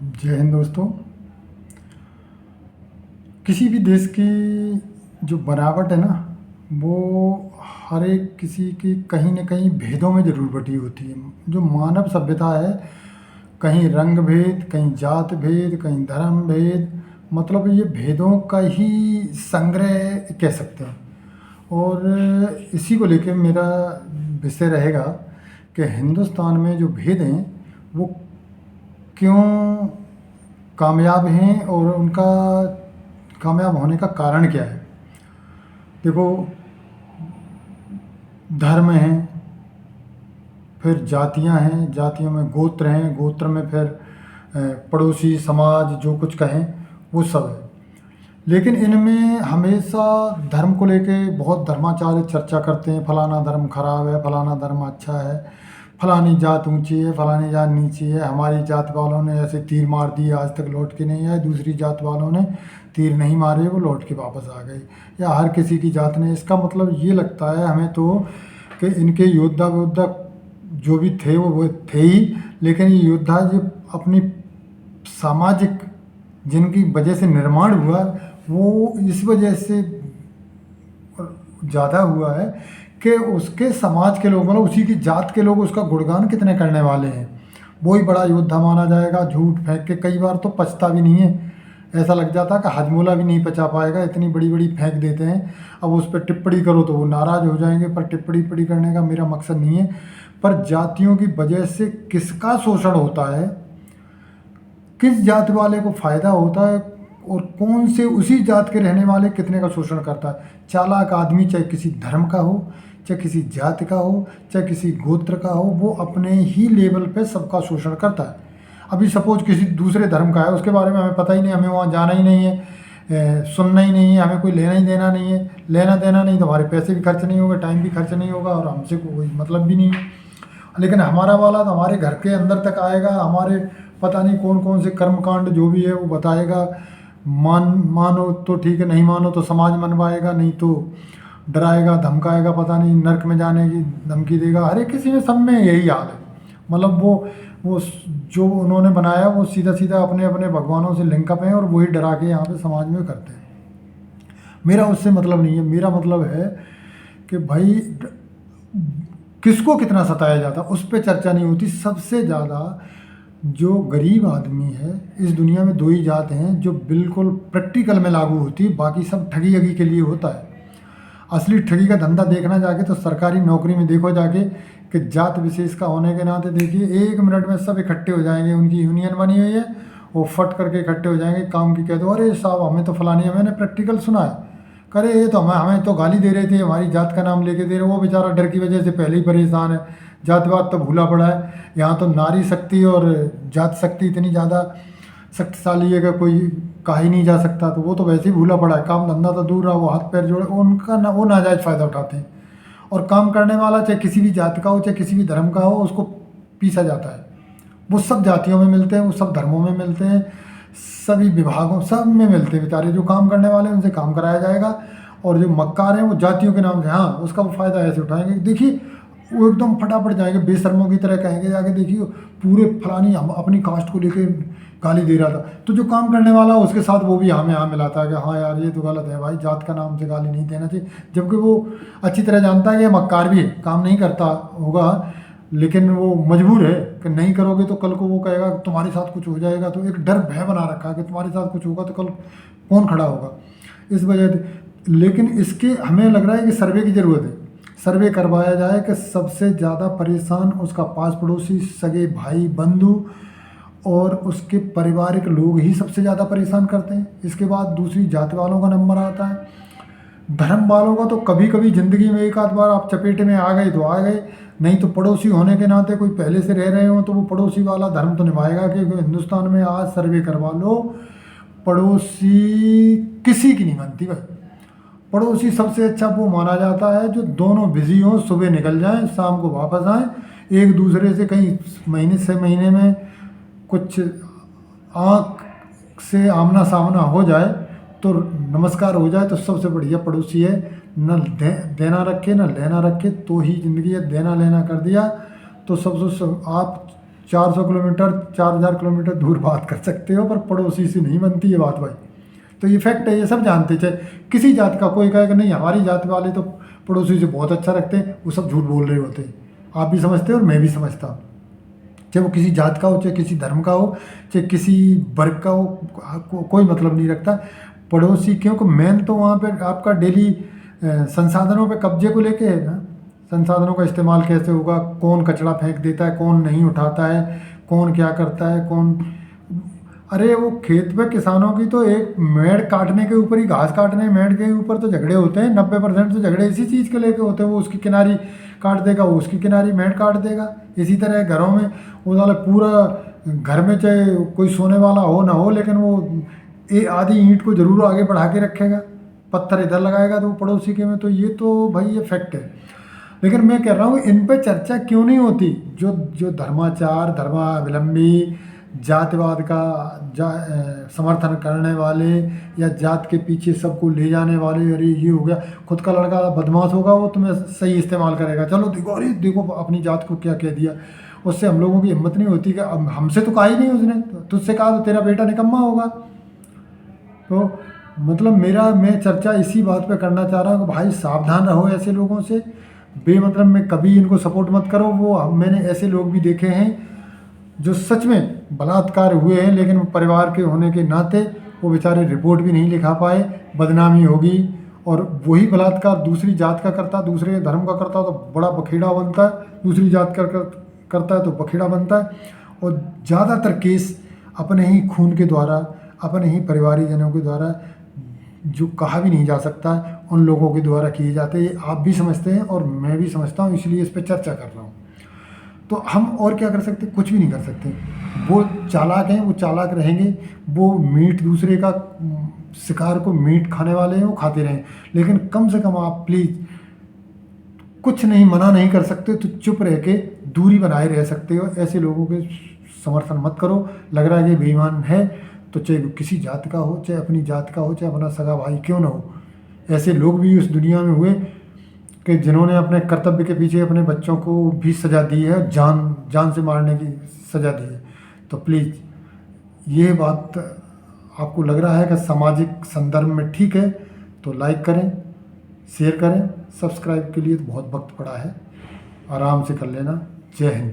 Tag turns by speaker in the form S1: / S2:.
S1: जय हिंद दोस्तों। किसी भी देश की जो बनावट है ना, वो हर एक किसी की कहीं न कहीं भेदों में ज़रूर बटी होती है। जो मानव सभ्यता है, कहीं रंग भेद, कहीं जात भेद, कहीं धर्म भेद, मतलब ये भेदों का ही संग्रह कह सकते हैं। और इसी को लेके मेरा विषय रहेगा कि हिंदुस्तान में जो भेद हैं, वो क्यों कामयाब हैं और उनका कामयाब होने का कारण क्या है। देखो, धर्म हैं, फिर जातियां हैं, जातियों में गोत्र हैं, गोत्र में फिर पड़ोसी समाज जो कुछ कहें वो सब है। लेकिन इनमें हमेशा धर्म को लेके बहुत धर्माचार्य चर्चा करते हैं, फलाना धर्म खराब है, फलाना धर्म अच्छा है, फलानी जात ऊंची है, फलानी जात नीची है, हमारी जात वालों ने ऐसे तीर मार दिए आज तक लौट के नहीं आए, दूसरी जात वालों ने तीर नहीं मारे वो लौट के वापस आ गए, या हर किसी की जात ने। इसका मतलब ये लगता है हमें तो कि इनके योद्धा वोद्धा जो भी थे वो थे ही, लेकिन ये योद्धा जो अपनी सामाजिक जिनकी वजह से निर्माण हुआ वो इस वजह से ज़्यादा हुआ है कि उसके समाज के लोग, मतलब उसी की जात के लोग उसका गुणगान कितने करने वाले हैं। वो ही बड़ा योद्धा माना जाएगा। झूठ फेंक के कई बार तो पचता भी नहीं है, ऐसा लग जाता है कि हजमोला भी नहीं पचा पाएगा, इतनी बड़ी बड़ी फेंक देते हैं। अब उस पर टिप्पणी करो तो वो नाराज़ हो जाएंगे, पर टिप्पणी करने का मेरा मकसद नहीं है। पर जातियों की वजह से किसका शोषण होता है, किस जात वाले को फ़ायदा होता है, और कौन से उसी जात के रहने वाले कितने का शोषण करता है। चालाक आदमी, चाहे किसी धर्म का हो, चाहे किसी जात का हो, चाहे किसी गोत्र का हो, वो अपने ही लेवल पे सबका शोषण करता है। अभी सपोज किसी दूसरे धर्म का है, उसके बारे में हमें पता ही नहीं, हमें वहाँ जाना ही नहीं है, सुनना ही नहीं है, हमें कोई लेना ही देना नहीं है। लेना देना नहीं तो हमारे पैसे भी खर्च नहीं होगा, टाइम भी खर्च नहीं होगा, और हमसे कोई मतलब भी नहीं है। लेकिन हमारा वाला तो हमारे घर के अंदर तक आएगा, हमारे पता नहीं कौन कौन से कर्मकांड जो भी है वो बताएगा। मानो तो ठीक है, नहीं मानो तो समाज मनवाएगा, नहीं तो डराएगा धमकाएगा, पता नहीं नर्क में जाने की धमकी देगा। हर एक किसी में, सब में यही हाल है। मतलब वो जो उन्होंने बनाया वो सीधा सीधा अपने अपने भगवानों से लिंकअप हैं, और वही डरा के यहाँ पे समाज में करते हैं। मेरा उससे मतलब नहीं है। मेरा मतलब है कि भाई किसको कितना सताया जाता, उस पर चर्चा नहीं होती। सबसे ज़्यादा जो गरीब आदमी है, इस दुनिया में दो ही जात हैं जो बिल्कुल प्रैक्टिकल में लागू होती है, बाकी सब ठगी अगी के लिए होता है। असली ठगी का धंधा देखना जाके तो सरकारी नौकरी में देखो जाके, कि जात विशेष का होने के नाते देखिए 1 मिनट में सब इकट्ठे हो जाएंगे। उनकी यूनियन बनी हुई है, वो फट करके इकट्ठे हो जाएंगे। काम की कह दो, अरे साहब हमें तो फलानी, मैंने प्रैक्टिकल सुना है, करे ये तो हमें तो गाली दे रहे थे, हमारी जात का नाम लेके दे रहे। वो बेचारा डर की वजह से पहले ही परेशान है, जातिवाद तो भूला पड़ा है। यहाँ तो नारी शक्ति और जात शक्ति इतनी ज़्यादा शक्तिशाली है कि कोई कहा ही नहीं जा सकता। तो वो तो वैसे ही भूला पड़ा है, काम धंधा तो दूर रहा, वो हाथ पैर जोड़े, उनका ना वो नाजायज़ फ़ायदा उठाते हैं। और काम करने वाला चाहे किसी भी जात का हो, चाहे किसी भी धर्म का हो, उसको पीसा जाता है। वो सब जातियों में मिलते हैं, वो सब धर्मों में मिलते हैं, सभी विभागों सब में मिलते हैं। बेचारे जो काम करने वाले हैं उनसे काम कराया जाएगा, और जो मक्कार हैं वो जातियों के नाम से, हाँ, उसका वो फ़ायदा ऐसे उठाएंगे। देखिए वो एकदम फटाफट जाएंगे, बेशर्मों की तरह कहेंगे जाके, देखिए पूरे फलानी हम अपनी कास्ट को लेके गाली दे रहा था, तो जो काम करने वाला है उसके साथ वो भी हाँ में हाँ मिलाता है कि हाँ यार ये तो गलत है भाई, जात का नाम से गाली नहीं देना चाहिए। जबकि वो अच्छी तरह जानता है कि मक्कार भी है, काम नहीं करता होगा, लेकिन वो मजबूर है कि नहीं करोगे तो कल को वो कहेगा तुम्हारे साथ कुछ हो जाएगा। तो एक डर भय बना रखा है कि तुम्हारे साथ कुछ होगा तो कल कौन खड़ा होगा, इस वजह से। लेकिन इसके हमें लग रहा है कि सर्वे की ज़रूरत है। सर्वे करवाया जाए कि सबसे ज़्यादा परेशान उसका पास पड़ोसी, सगे भाई बंधु और उसके पारिवारिक लोग ही सबसे ज़्यादा परेशान करते हैं। इसके बाद दूसरी जाति वालों का नंबर आता है। धर्म वालों का तो कभी कभी ज़िंदगी में एक आध बार आप चपेटे में आ गए तो आ गए, नहीं तो पड़ोसी होने के नाते कोई पहले से रह रहे हो तो वो पड़ोसी वाला धर्म तो निभाएगा। क्योंकि हिंदुस्तान में आज सर्वे करवा लो, पड़ोसी किसी की नहीं बनती भाई। पड़ोसी सबसे अच्छा वो माना जाता है जो दोनों बिजी हों, सुबह निकल जाएं, शाम को वापस आएं, एक दूसरे से कहीं महीने से महीने में कुछ आँख से आमना सामना हो जाए तो नमस्कार हो जाए तो सबसे बढ़िया पड़ोसी है। न देना रखे न लेना रखे तो ही ज़िंदगी है। देना लेना कर दिया तो सबसे आप 400 किलोमीटर 4000 किलोमीटर दूर बात कर सकते हो, पर पड़ोसी से नहीं बनती ये बात भाई। तो ये फैक्ट है, ये सब जानते, चाहे किसी जात का कोई कहेगा नहीं हमारी जात वाले तो पड़ोसी से बहुत अच्छा रखते हैं, वो सब झूठ बोल रहे होते हैं। आप भी समझते हो और मैं भी समझता हूँ। चाहे वो किसी जात का हो, चाहे किसी धर्म का हो, चाहे किसी वर्ग का हो, कोई मतलब नहीं रखता पड़ोसी। क्योंकि मेन तो वहाँ पे आपका डेली संसाधनों पे कब्जे को लेके है ना। संसाधनों का इस्तेमाल कैसे होगा, कौन कचरा फेंक देता है, कौन नहीं उठाता है, कौन क्या करता है, कौन। अरे वो खेत पे किसानों की तो एक मेड़ काटने के ऊपर ही, घास काटने मेड़ के ऊपर तो झगड़े होते हैं। 90% तो झगड़े इसी चीज़ के लेके होते हैं। वो उसकी किनारी काट देगा, वो उसकी किनारी मेड़ काट देगा। इसी तरह घरों में वो वाला पूरा घर में चाहे कोई सोने वाला हो ना हो, लेकिन वो आधी ईंट को जरूर आगे बढ़ा के रखेगा, पत्थर इधर लगाएगा तो वो पड़ोसी के में। तो ये तो भाई ये फैक्ट है। लेकिन मैं कह रहा हूँ इन पे चर्चा क्यों नहीं होती। जो जो धर्माचार, धर्मावलंबी, जातिवाद का समर्थन करने वाले या जात के पीछे सबको ले जाने वाले, अरे ये हो गया, खुद का लड़का बदमाश होगा वो तुम्हें सही इस्तेमाल करेगा, चलो देखो अरे देखो अपनी जात को क्या कह दिया। उससे हम लोगों की हिम्मत नहीं होती कि अब हमसे तो कहा ही नहीं उसने, तुझसे कहा तो तेरा बेटा निकम्मा होगा। तो मतलब मैं चर्चा इसी बात पे करना चाह रहा हूँ कि भाई सावधान रहो ऐसे लोगों से। बेमतलब में कभी इनको सपोर्ट मत करो। मैंने ऐसे लोग भी देखे हैं जो सच में बलात्कार हुए हैं, लेकिन परिवार के होने के नाते वो बेचारे रिपोर्ट भी नहीं लिखा पाए, बदनामी होगी। और वही बलात्कार दूसरी जात का करता, दूसरे धर्म का करता तो बड़ा बखेड़ा बनता है, दूसरी जात का करता है तो बखेड़ा बनता है। और ज़्यादातर केस अपने ही खून के द्वारा, अपने ही परिवारीजनों के द्वारा, जो कहा भी नहीं जा सकता, उन लोगों के द्वारा किए जाते हैं। ये आप भी समझते हैं और मैं भी समझता हूँ, इसलिए इस पर चर्चा कर रहा हूँ। तो हम और क्या कर सकते, कुछ भी नहीं कर सकते। वो चालाक हैं, वो चालाक रहेंगे। वो मीट दूसरे का शिकार को मीट खाने वाले हैं, वो खाते रहें। लेकिन कम से कम आप प्लीज़ कुछ नहीं, मना नहीं कर सकते तो चुप रह के दूरी बनाए रह सकते हो। ऐसे लोगों के समर्थन मत करो। लग रहा है कि बेईमान है तो चाहे किसी जात का हो, चाहे अपनी जात का हो, चाहे अपना सगा भाई क्यों ना हो, ऐसे लोग भी उस दुनिया में हुए कि जिन्होंने अपने कर्तव्य के पीछे अपने बच्चों को भी सज़ा दी है, जान से मारने की सज़ा दी है। तो प्लीज़ ये बात आपको लग रहा है कि सामाजिक संदर्भ में ठीक है तो लाइक करें, शेयर करें। सब्सक्राइब के लिए तो बहुत वक्त पड़ा है, आराम से कर लेना। जय हिंद।